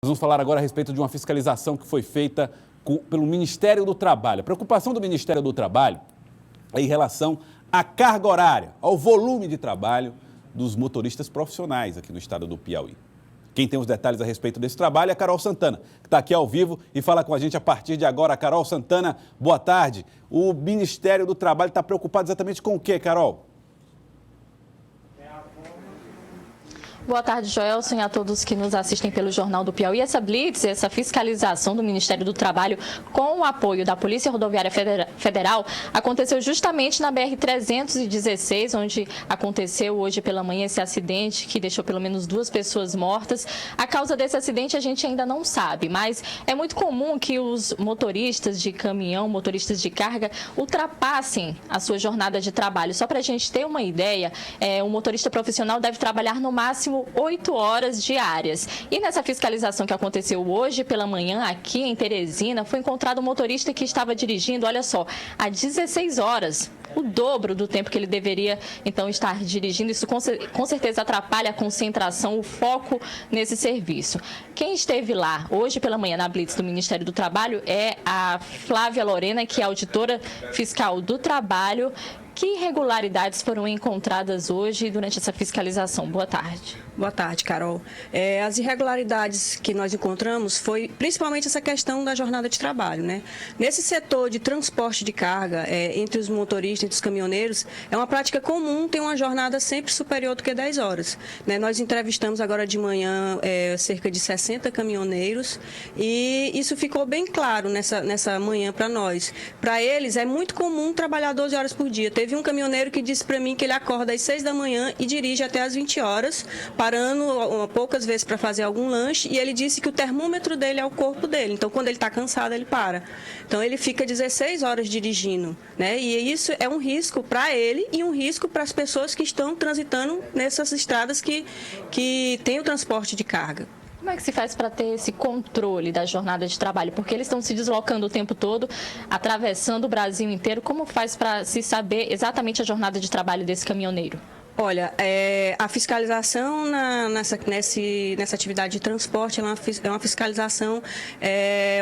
vamos falar agora a respeito de uma fiscalização que foi feita pelo Ministério do Trabalho. A preocupação do Ministério do Trabalho é em relação à carga horária, ao volume de trabalho dos motoristas profissionais aqui no estado do Piauí. Quem tem os detalhes a respeito desse trabalho é a Carol Santana, que está aqui ao vivo e fala com a gente a partir de agora. Carol Santana, boa tarde. O Ministério do Trabalho está preocupado exatamente com o quê, Carol? Boa tarde, Joelson, e a todos que nos assistem pelo Jornal do Piauí. Essa blitz, essa fiscalização do Ministério do Trabalho com o apoio da Polícia Rodoviária Federal aconteceu justamente na BR-316, onde aconteceu hoje pela manhã esse acidente que deixou pelo menos 2 pessoas mortas. A causa desse acidente a gente ainda não sabe, mas é muito comum que os motoristas de caminhão, motoristas de carga, ultrapassem a sua jornada de trabalho. Só para a gente ter uma ideia, o motorista profissional deve trabalhar no máximo 8 horas diárias. E nessa fiscalização que aconteceu hoje pela manhã aqui em Teresina, foi encontrado um motorista que estava dirigindo, olha só, há 16 horas. O dobro do tempo que ele deveria, então, estar dirigindo. Isso com certeza atrapalha a concentração, o foco nesse serviço. Quem esteve lá hoje pela manhã na blitz do Ministério do Trabalho é a Flávia Lorena, que é auditora fiscal do trabalho. Que irregularidades foram encontradas hoje durante essa fiscalização? Boa tarde. Boa tarde, Carol. As irregularidades que nós encontramos foi principalmente essa questão da jornada de trabalho, né? Nesse setor de transporte de carga, entre os motoristas e os caminhoneiros, é uma prática comum ter uma jornada sempre superior do que 10 horas. Né? Nós entrevistamos agora de manhã cerca de 60 caminhoneiros e isso ficou bem claro nessa manhã para nós. Para eles, é muito comum trabalhar 12 horas por dia. Teve um caminhoneiro que disse para mim que ele acorda às 6 da manhã e dirige até às 20 horas, parando poucas vezes para fazer algum lanche, e ele disse que o termômetro dele é o corpo dele. Então, quando ele está cansado, ele para. Então, ele fica 16 horas dirigindo, né? E isso é um risco para ele e um risco para as pessoas que estão transitando nessas estradas que tem o transporte de carga. Como é que se faz para ter esse controle da jornada de trabalho? Porque eles estão se deslocando o tempo todo, atravessando o Brasil inteiro. Como faz para se saber exatamente a jornada de trabalho desse caminhoneiro? Olha, a fiscalização nessa atividade de transporte é uma fiscalização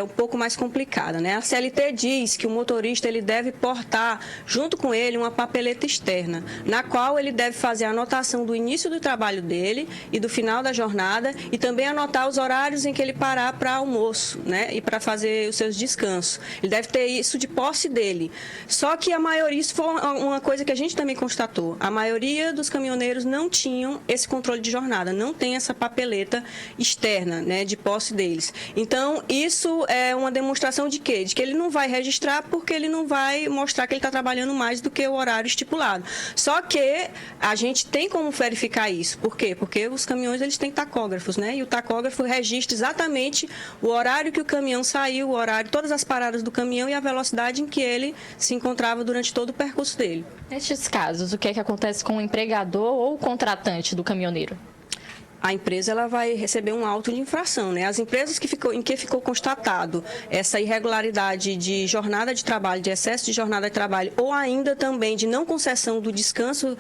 um pouco mais complicada, né? A CLT diz que o motorista ele deve portar junto com ele uma papeleta externa, na qual ele deve fazer a anotação do início do trabalho dele e do final da jornada e também anotar os horários em que ele parar para almoço, né? E para fazer os seus descansos. Ele deve ter isso de posse dele. Só que a maioria, isso foi uma coisa que a gente também constatou, a maioria dos caminhoneiros não tinham esse controle de jornada, não tem essa papeleta externa, né, de posse deles. Então, isso é uma demonstração de quê? De que ele não vai registrar porque ele não vai mostrar que ele está trabalhando mais do que o horário estipulado. Só que a gente tem como verificar isso. Por quê? Porque os caminhões eles têm tacógrafos, né? E o tacógrafo registra exatamente o horário que o caminhão saiu, o horário, todas as paradas do caminhão e a velocidade em que ele se encontrava durante todo o percurso dele. Nestes casos, o que é que acontece com o empregador ou o contratante do caminhoneiro? A empresa ela vai receber um auto de infração, né? As empresas em que ficou constatado essa irregularidade de jornada de trabalho, de excesso de jornada de trabalho, ou ainda também de não concessão do descanso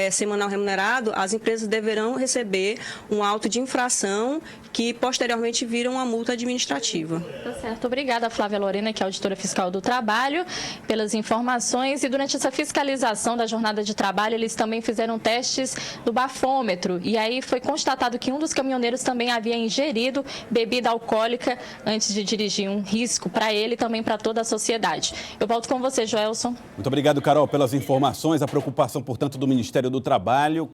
semanal remunerado, as empresas deverão receber um auto de infração que posteriormente vira uma multa administrativa. Tá certo. Obrigada, Flávia Lorena, que é auditora fiscal do trabalho, pelas informações. E durante essa fiscalização da jornada de trabalho, eles também fizeram testes do bafômetro. E aí foi constatado que um dos caminhoneiros também havia ingerido bebida alcoólica antes de dirigir, um risco para ele e também para toda a sociedade. Eu volto com você, Joelson. Muito obrigado, Carol, pelas informações. A preocupação, portanto, do Ministério do Trabalho